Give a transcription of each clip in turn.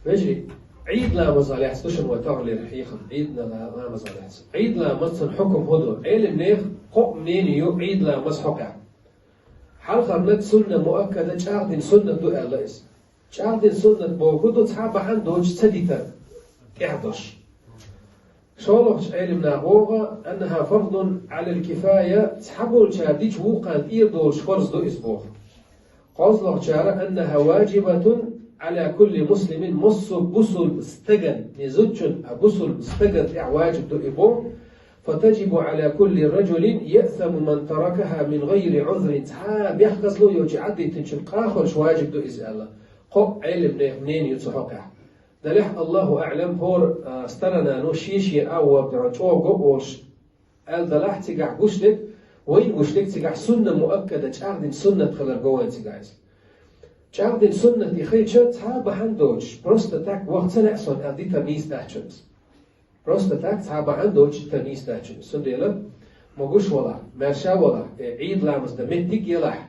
مجري عيد لا مزالح ستوشن وتعلي رحيخا عيد لا مزالح عيد لا مصن حكم هدو علم نيخ حق منين يو عيد لا مز حقع حال خرنت سنة مؤكدة شاردين سنة دو ألايس شاردين سنة بوكودو تصحاب عندوش سديتا إحداش شولوش علم ناغوغا أنها فرض على الكفاية تصحبوا الشارديش وقان إيردوش فرز دو إسبوغ قصلوش شارع أنها واجبة على كل مسلم مصر بصل استجن نزوجن بصل استجن واجب دو إبو فتجب على كل رجل يأثم من تركها من غير عذر تحاب يحكز له يوجي عدي تنشن قاخرش واجب دو إزالة قو علم منين يتحقع دلح الله أعلم هور استرنا نوشيشي أو بترچو قبولش قال دلح تقع قشلك وين قشلك تقع سنة مؤكدة تشاردين سنة خلال قوان تقعيز تشاردين سنة يخيشة تحاب هندوش بروست تاك وقت سنعصن أدي تميز تحجمز بروست تاك تحاب هندوش تميز تحجمز سنديلا موغوش ولا مرشا ولا عيد لامز دا مهدك يلح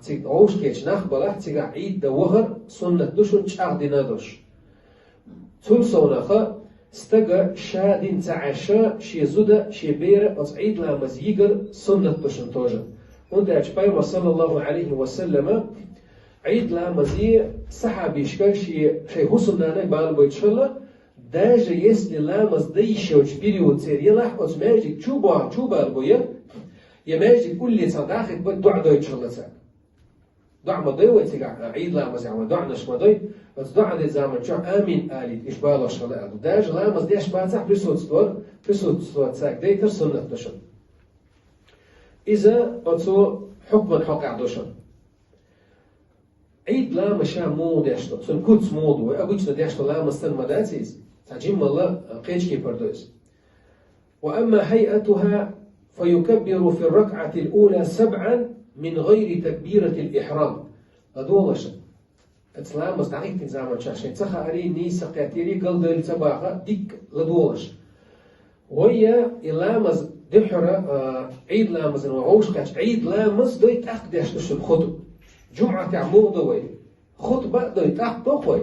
تيك عوش كيش نخبلا تقع عيد دا وغر سنة دوشن تشاردين ندوش تول صونخا استجا شادين تعشا شي زودا شي بير از عيد لامز يجر سنة دوشن توجا وند أجبايم صلى الله عليه وسلم عيد لامزي صحابي شكل شي حسن نانا بال بيتشلا داجا يسلي لامز ديشي وجبيري وتسيريلاح از ماجيك تشوبا البويا يا ماجيك كل اللي صداخك بدع دويتشلا ساك دع مضي ويتقع عيد لامز يعني دع نش مضي بس دع دي زمان شو آمين آلي إشبال شلا داج لامز دي إشبال ساك بسوت ستور ساك ديتر سنة دوشن إذا أتو حكما حقع دوشن عيد لا مشا مو داشتو سن كوتس مودو أبوش داشتو لا مستن مداتيز تعجيم الله قيش كي بردوز وأما هيئتها فيكبر في الركعة الأولى 7 من غير تكبيرة الإحرام أدولش إسلام مستعيد تنزامن شاشين تخا أري نيسا قاتيري قلد التباغة ديك لدولش وهي إلامز دحرة عيد لامز وعوش كاش عيد لامز دوي تاق داشتوش الخطب جمعة تعمو دوي خطبة دوي تاق دوي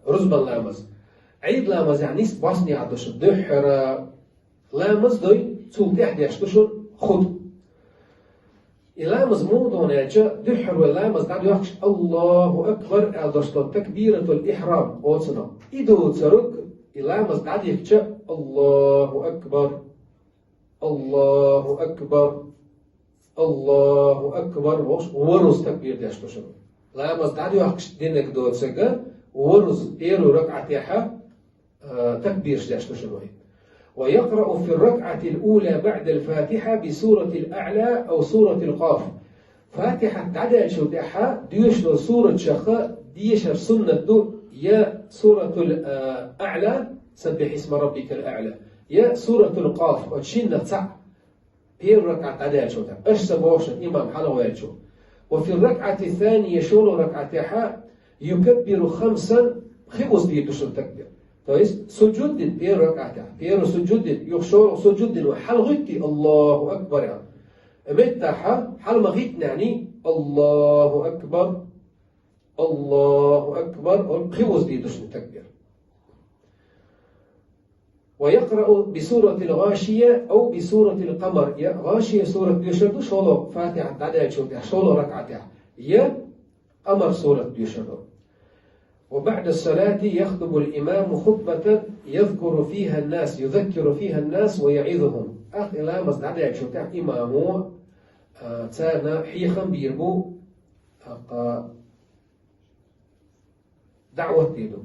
رزبا لامز عيد لامز يعني باسني عدوش دحرة لامز دوي تول تاق داشتوش خطب إلامز موضوع ناجا دحر ولامز قاعد يحكش الله أكبر أدرسلو تكبيرة الإحرام أوتنا إدو ترك إلامز قاعد يحكش الله أكبر الله أكبر الله أكبر ورز تكبير داشتو شنو لامز قاعد يحكش دينك دو تسجا ورز إيرو ركعتها تكبير داشتو شنو هي ويقرأ في الركعة الأولى بعد الفاتحة بسورة الأعلى أو سورة القاف فاتحة تعدل شو تحا ديش سورة شخاء ديش سنة دو يا سورة الأعلى سبح اسم ربك الأعلى يا سورة القاف وتشين تسع بير ركعة تعدل شو تحا أش سبوشن إمام حلوات شو وفي الركعة الثانية شو ركعتها يكبر 5 خمس بيدوشن تكبير طيب سجود بير ركعتها بير سجود يخشور سجود وحلغتي الله أكبر يعني متى حل مغيت يعني الله أكبر الله أكبر خمس بيدوشن تكبير ويقرأ بسورة الغاشية أو بسورة القمر يا غاشية سورة يشردو شولو فاتحة تعدل شو شولو ركعتها يا قمر سورة يشردو وبعد الصلاة يخطب الإمام خطبة يذكر فيها الناس يذكر فيها الناس ويعظهم إلى مصدع يشوف إمامه تانا حيخا بيربو دعوة دينه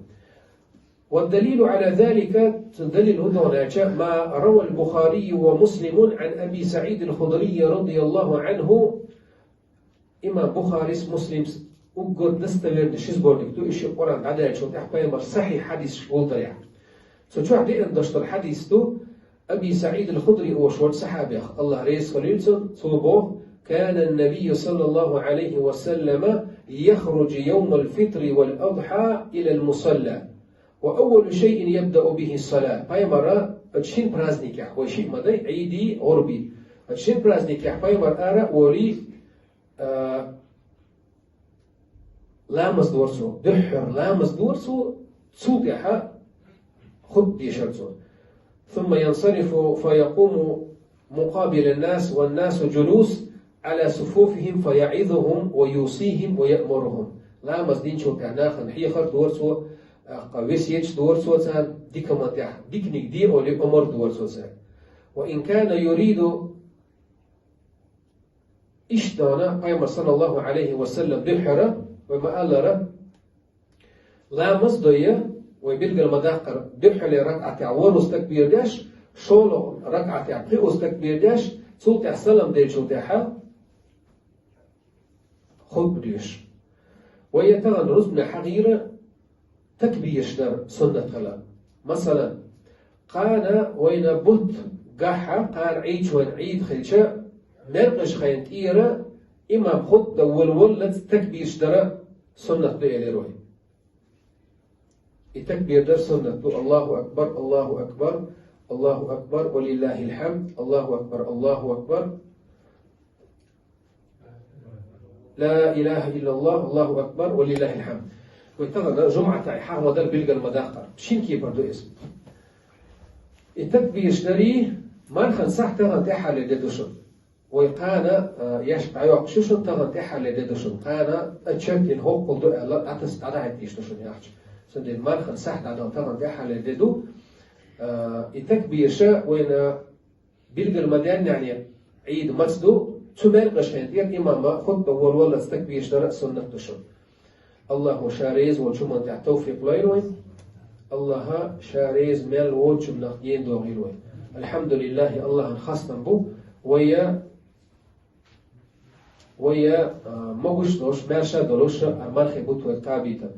والدليل على ذلك دليل هنا ما روى البخاري ومسلم عن أبي سعيد الخدري رضي الله عنه إمام بخاري مسلم وقد نستمر نشيز بوردك تو إشي قرآن عدالة شو تحبايمر صحيح حديث شغل ضريع شو عدي اندشت الحديث تو أبي سعيد الخدري هو شوال صحابي الله رئيس خليلسون توبوه كان النبي صلى الله عليه وسلم يخرج يوم الفطر والأضحى إلى المصلى وأول شيء يبدأ به الصلاة بايمر أتشين برازنيك وشيء مدى عيدي غربي أتشين برازنيك بايمر آراء ولي لامس دورسو دحر لامس دورسو تسوقها خد يشرسو ثم ينصرف فيقوم مقابل الناس والناس جلوس على صفوفهم فيعظهم ويوصيهم ويأمرهم لامس دين شو كعناخن حيخر دورسو قويسيتش دورسو تان ديك متاح ديكنيك دي أولي أمر دورسو تان وإن كان يريد إشتانا قيمة صلى الله عليه وسلم دحرة وما ألر لامس دوية ويبلغ المداقر دحل ركعة أول استكبير داش شولو ركعة أقل استكبير داش سلطة سلام ديل شو داحا خد بديش ويتغن رزم حغيرة تكبيش در سنة خلا مثلا قانا وين بلت قاحة قال عيد وين عيد خلشة نرقش خين إيرا إما خد والولد تكبيش در سنة ديالي روي التكبير در سنة الله أكبر الله أكبر الله أكبر ولله الحمد الله أكبر الله أكبر لا إله إلا الله الله أكبر ولله الحمد ويتغنى جمعة حاول در بلغ المداقر شين كي بردو اسم التكبير شدري مارخن صح تغن تحا لددوشن ويقانا يشبع يوقشوشن تغن تحا لددوشن قانا أتشكين هو قلدو أتس تعدعت ديشتوشن يحج سندين مارخن صح تغن تحا لددو التكبير شا وين بلغ المدان يعني عيد مسدو تمال قشهندير إماما خطبة والولا تكبير شدرا سنة دوشن الله شاريز والجمعة تاع توفيق ليلوين الله شاريز مال وجم نقدين دوغيلوين الحمد لله الله خاصنا بو ويا موجش دوش ماشا دولوش مرخي بوتو الكابيتا